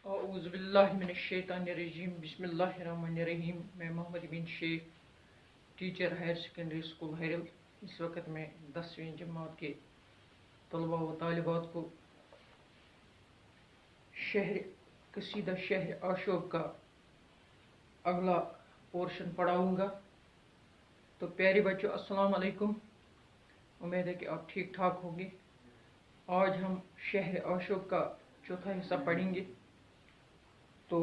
औज़ुबिल्लाहिमिनश्शैतानिर्रजीम बिस्मिल्लाहिर्रहमानिर्रहीम। मैं Mohammad bin Sheikh, teacher higher secondary school Hairal. इस वक्त मैं 10वीं जमात के तलबा व तालिबात को कसीदा शहर आशोक का अगला पोर्शन पढ़ाऊँगा। तो प्यारे बच्चों, अस्सलाम वालेकुम। उम्मीद है कि आप ठीक ठाक होंगे। आज हम शहर आशोक का चौथा हिस्सा पढ़ेंगे। तो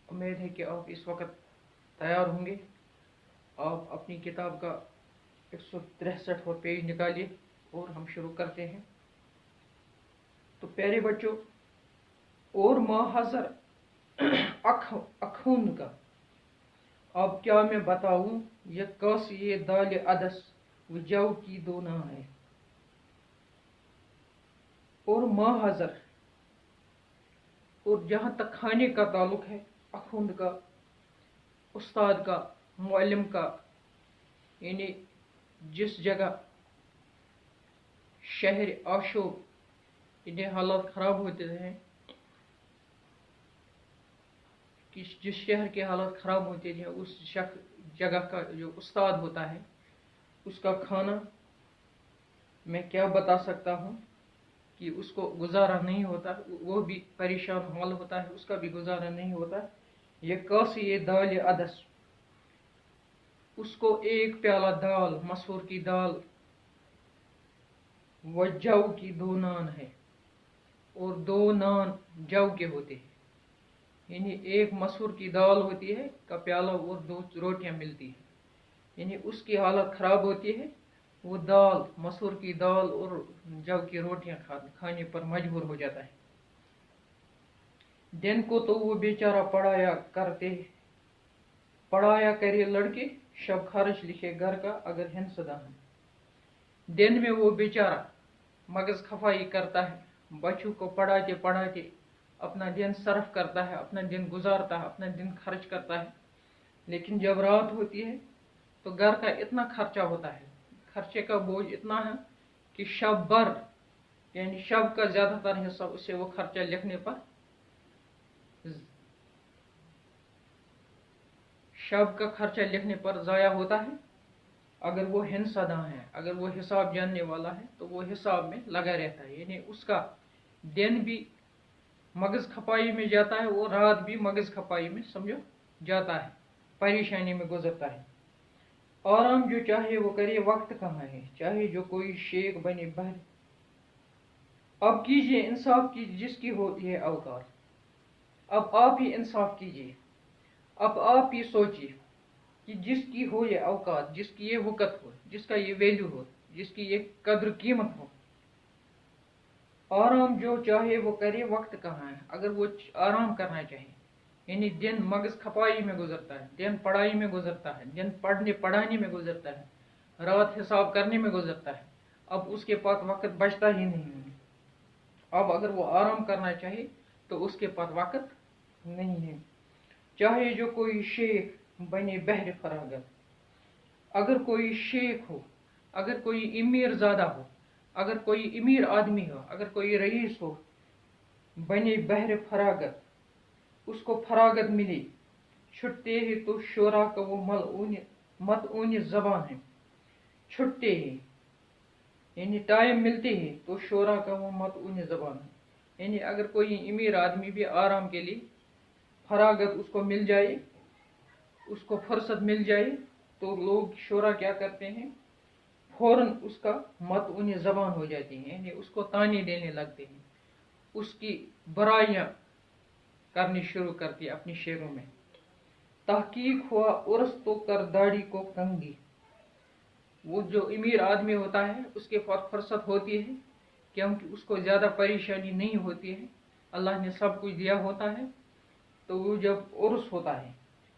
उम्मीद है कि आप इस वक्त तैयार होंगे। आप अपनी किताब का 163वां पेज निकालिए और हम शुरू करते हैं। तो प्यारे बच्चों, और माहज़र अखुंद का अब क्या मैं बताऊं, ये कस ये दाल अदस वजाऊ की दो ना है। और माहज़र, और जहाँ तक खाने का ताल्लुक है, अखुंद का, उस्ताद का, मुअल्लिम का, यानी जिस जगह शहर आशोक इन्हें हालात ख़राब होते हैं, कि जिस शहर के हालात ख़राब होते हैं, उस जगह का जो उस्ताद होता है उसका खाना मैं क्या बता सकता हूँ कि उसको गुजारा नहीं होता, वो भी परेशान हाल होता है, उसका भी गुजारा नहीं होता। ये कासी ये दाल अदस, उसको एक प्याला दाल, मसूर की दाल, व जौ की दो नान है, और दो नान जौ के होते हैं। यानी एक मसूर की दाल होती है का प्याला और दो रोटियां मिलती हैं। यानी उसकी हालत ख़राब होती है, वो दाल, मसूर की दाल और जौ की रोटियां खाने पर मजबूर हो जाता है। दिन को तो वो बेचारा पढ़ाया करे लड़के, शब खर्च लिखे घर का अगर हिंसदा है। दिन में वो बेचारा मगज खफाई करता है, बच्चों को पढ़ाते पढ़ाते अपना दिन सर्फ करता है, अपना दिन गुजारता है, अपना दिन खर्च करता है। लेकिन जब रात होती है तो घर का इतना खर्चा होता है, खर्चे का बोझ इतना है कि शब भर, यानी शब का ज़्यादातर हिस्सा उसे वो खर्चा लिखने पर, शब का खर्चा लिखने पर ज़ाया होता है। अगर वो हिंसदा है, अगर वो हिसाब जानने वाला है, तो वो हिसाब में लगा रहता है। यानी उसका दिन भी मगज खपाई में जाता है, वो रात भी मगज खपाई में समझो जाता है, परेशानी में गुजरता है। आराम जो चाहे वो करे, वक्त कहाँ है, चाहे जो कोई शेख बने बहर। अब कीजिए इंसाफ की जिसकी होती है औकात, अब आप ही इंसाफ कीजिए, अब आप ही सोचिए कि जिसकी हो ये औकात, जिसकी ये वक़्त हो, जिसका ये वैल्यू हो, जिसकी ये कद्र कीमत हो। आराम जो चाहे वो करे, वक्त कहाँ है। अगर वो आराम करना चाहे, यानी दिन मगज खपाई में गुजरता है, दिन पढ़ाई में गुजरता है, दिन पढ़ने पढ़ाने में गुजरता है, रात हिसाब करने में गुजरता है, अब उसके पास वक्त बचता ही नहीं है। अब अगर वो आराम करना चाहे तो उसके पास वक्त नहीं है। चाहे जो कोई शेख बने बहर फरागत, अगर कोई शेख हो, अगर कोई अमीर ज़्यादा हो, अगर कोई अमीर आदमी हो, अगर कोई रईस हो, बने बहर फरागत, उसको फरागत मिली, छुट्टे ही तो शोरा का वो मतऊन ज़बान है। छुट्टे ही यानी टाइम मिलते ही तो शोरा का वो मतऊन ज़बान है। यानी अगर कोई अमीर आदमी भी आराम के लिए फरागत उसको मिल जाए, उसको फुर्सत मिल जाए, तो लोग शोरा क्या करते हैं, फौरन उसका मतऊन ज़बान हो जाती है, यानी उसको ताने देने लगते हैं, उसकी बुराइयां करनी शुरू करती है अपनी शेरों में। तहकीक हुआ उर्स तो कर दाढ़ी को कंगी, वो जो अमीर आदमी होता है उसके पास फुर्सत होती है, क्योंकि उसको ज़्यादा परेशानी नहीं होती है, अल्लाह ने सब कुछ दिया होता है। तो वो जब उर्स होता है,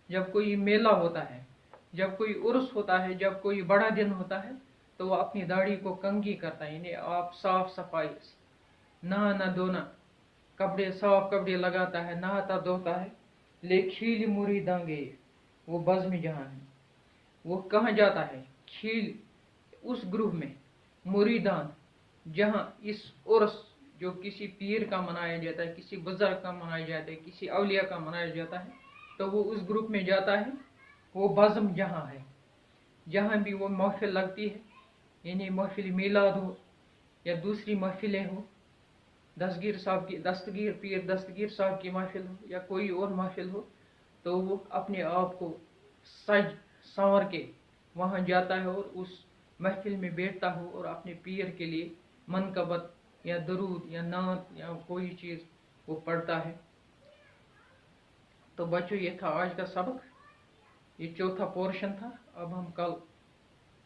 जब कोई मेला होता है, जब कोई उर्स होता है, जब कोई बड़ा दिन होता है, तो वो अपनी दाढ़ी को कंगी करता है। यानी आप साफ सफाई, नहाना धोना, कपड़े साफ कपड़े लगाता है, नहाता धोता है। ले खील मुरी दांगे, वो बज़्म जहाँ है, वो कहाँ जाता है, खील उस ग्रुप में, मुरीदान जहाँ इस उर्स जो किसी पीर का मनाया जाता है, किसी बुजुर्ग का मनाया जाता है, किसी औलिया का मनाया जाता है, तो वो उस ग्रुप में जाता है। वो बज़म जहाँ है, जहाँ भी वो महफिल लगती है, यानी महफिल मीलाद हो या दूसरी महफिलें हो, दस्तगीर पीर दस्तगीर साहब की महफिल हो या कोई और महफिल हो, तो वो अपने आप को सज संवर के वहाँ जाता है और उस महफिल में बैठता हो और अपने पीर के लिए मनकबत या दरूद या नात या कोई चीज़ वो पढ़ता है। तो बच्चों, ये था आज का सबक, ये चौथा पोर्शन था। अब हम कल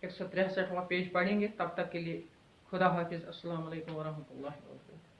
163वां पेज पढ़ेंगे। तब तक के लिए खुदा हाफिज़। अस्सलाम वालेकुम वरहमतुल्लाहि वबरकातुहू।